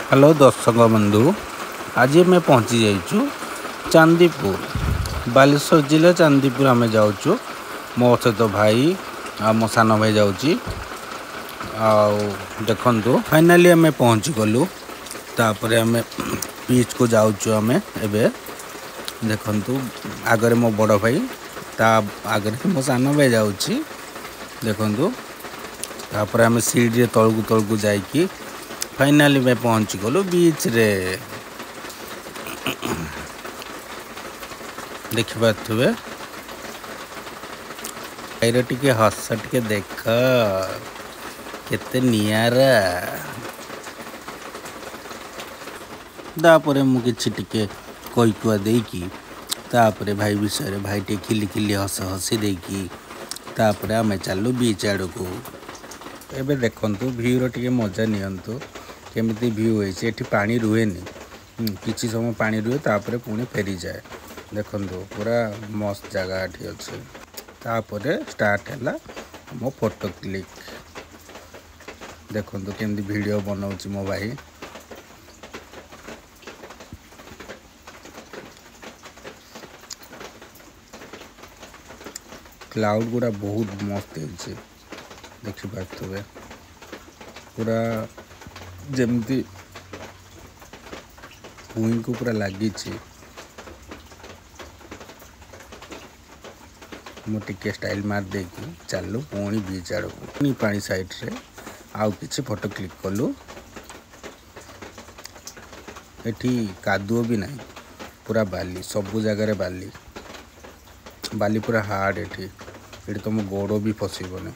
Hello दर्शक बंधु, आज मैं पहुंची जाइछु चांदीपुर, बालेश्वर जिला चांदीपुर आम जाऊँ। मो सहित भाई आ मो सान भाई जाऊँगी। देखु फाइनाली आम पहुँची गलु। तापर आम बीच को जाऊँ। आम एबे देखु आगे मो बड़ भाई, ता आगे मो सान भाई जाऊँगी। देखु तापर आम सीढ़ी तलकू तलकू जाइकी फाइनाली मैं पहुँची गलु बीच रे। देखि पारे भाईर टिके हस टिके देख केते नियारा। तापर मु किछि टिके कई कुआ देकी तापर भाई विषय भाई टे खिली खिली हस हसी देकी तापर आम चलू बीच आड़ को। एबे देखंतु व्यू रो टिके मजा नियंतु केमिति व्यू होइছে। एठी पानी रुहेनी, किछि समय पानी रुहे तापर पुणी फेरी जाए। देखंतु पूरा मस्त जगह एठी अछि। तापर स्टार्ट हैला मो फोटो क्लिक। देखंतु केमिति वीडियो बनाउछि मो भाई। क्लाउड गुड़ा बहुत मस्त है। देखि पारे पूरा जमती भूई को पूरा लगी। मु टिके स्टाइल मार देकी चलू पुणी बीच आड़ को पानी साइड रे आउ किछि फोटो क्लिक कलु। एठी कादुओ भी नहीं, पूरा बाली, सबु जगह बाली बाली पूरा हार्ड। एठी तुम गोड़ भी फसबनी।